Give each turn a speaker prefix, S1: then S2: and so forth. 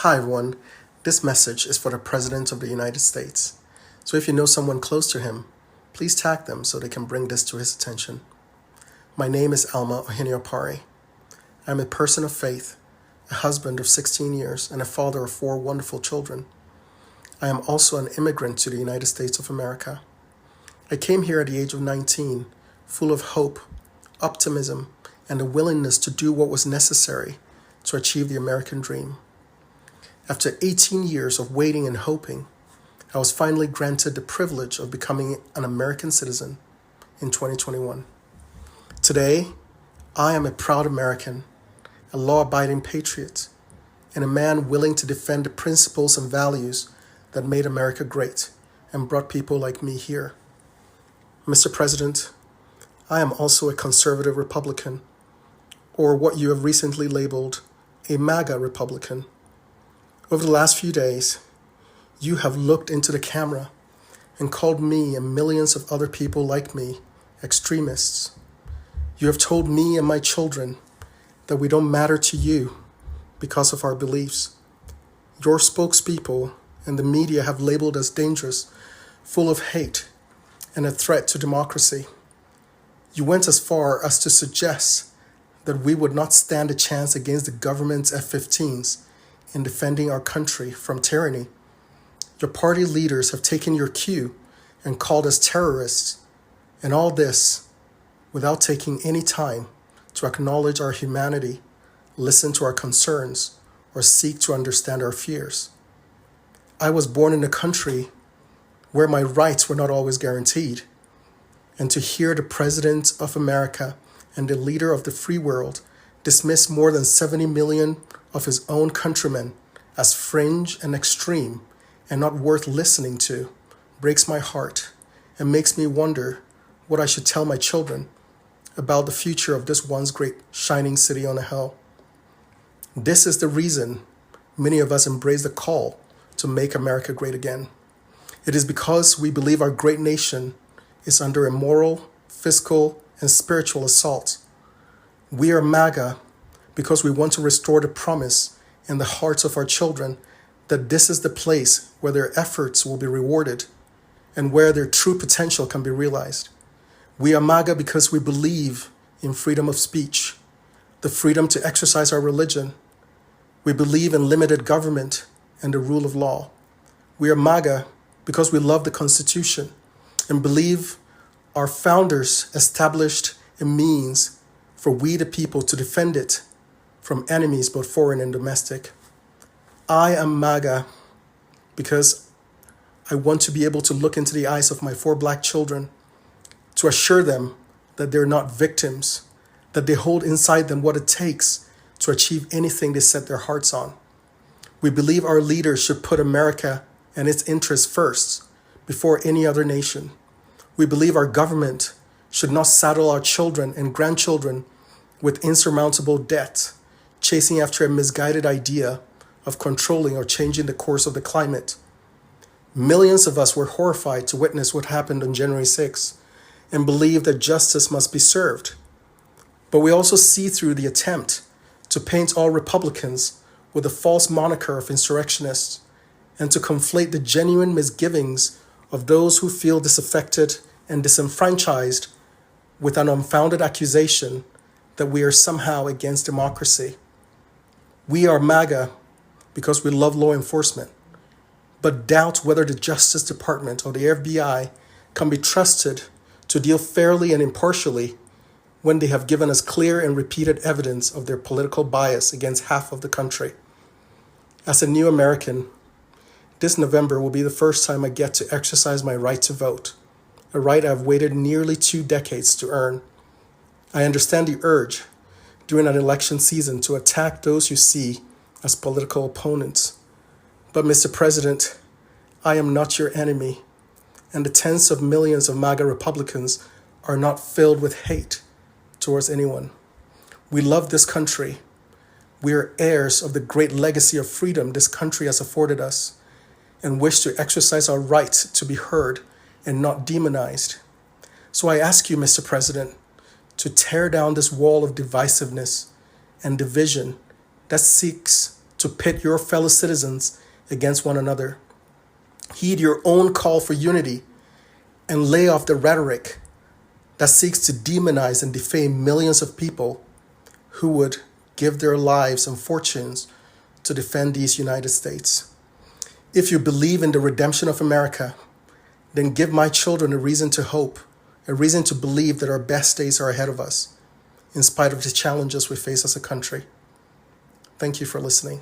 S1: Hi everyone, this message is for the President of the United States. So if you know someone close to him, please tag them so they can bring this to his attention. My name is Alma Ohiniopari. I'm a person of faith, a husband of 16 years, and a father of 4 wonderful children. I am also an immigrant to the United States of America. I came here at the age of 19, full of hope, optimism, and a willingness to do what was necessary to achieve the American dream. After 18 years of waiting and hoping, I was finally granted the privilege of becoming an American citizen in 2021. Today, I am a proud American, a law-abiding patriot, and a man willing to defend the principles and values that made America great and brought people like me here. Mr. President, I am also a conservative Republican, or what you have recently labeled a MAGA Republican. Over the last few days, you have looked into the camera and called me and millions of other people like me extremists. You have told me and my children that we don't matter to you because of our beliefs. Your spokespeople and the media have labeled us dangerous, full of hate, and a threat to democracy. You went as far as to suggest that we would not stand a chance against the government's F-15s in defending our country from tyranny. Your party leaders have taken your cue and called us terrorists, and all this without taking any time to acknowledge our humanity, listen to our concerns, or seek to understand our fears. I was born in a country where my rights were not always guaranteed, and to hear the President of America and the leader of the free world dismiss more than 70 million of his own countrymen as fringe and extreme and not worth listening to breaks my heart and makes me wonder what I should tell my children about the future of this once great shining city on a hill. This is the reason many of us embrace the call to make America great again. It is because we believe our great nation is under a moral, fiscal, and spiritual assault. We are MAGA because we want to restore the promise in the hearts of our children that this is the place where their efforts will be rewarded and where their true potential can be realized. We are MAGA because we believe in freedom of speech, the freedom to exercise our religion. We believe in limited government and the rule of law. We are MAGA because we love the Constitution and believe our founders established a means for we the people to defend it from enemies both foreign and domestic. I am MAGA because I want to be able to look into the eyes of my 4 Black children to assure them that they're not victims, that they hold inside them what it takes to achieve anything they set their hearts on. We believe our leaders should put America and its interests first before any other nation. We believe our government should not saddle our children and grandchildren with insurmountable debt, chasing after a misguided idea of controlling or changing the course of the climate. Millions of us were horrified to witness what happened on January 6th and believe that justice must be served. But we also see through the attempt to paint all Republicans with a false moniker of insurrectionists and to conflate the genuine misgivings of those who feel disaffected and disenfranchised with an unfounded accusation that we are somehow against democracy. We are MAGA because we love law enforcement, but doubt whether the Justice Department or the FBI can be trusted to deal fairly and impartially when they have given us clear and repeated evidence of their political bias against half of the country. As a new American, this November will be the first time I get to exercise my right to vote, a right I've waited nearly 2 decades to earn. I understand the urge during an election season to attack those you see as political opponents. But Mr. President, I am not your enemy, and the tens of millions of MAGA Republicans are not filled with hate towards anyone. We love this country. We are heirs of the great legacy of freedom this country has afforded us and wish to exercise our right to be heard and not demonized. So I ask you, Mr. President, to tear down this wall of divisiveness and division that seeks to pit your fellow citizens against one another. Heed your own call for unity and lay off the rhetoric that seeks to demonize and defame millions of people who would give their lives and fortunes to defend these United States. If you believe in the redemption of America, then give my children a reason to hope, a reason to believe that our best days are ahead of us, in spite of the challenges we face as a country. Thank you for listening.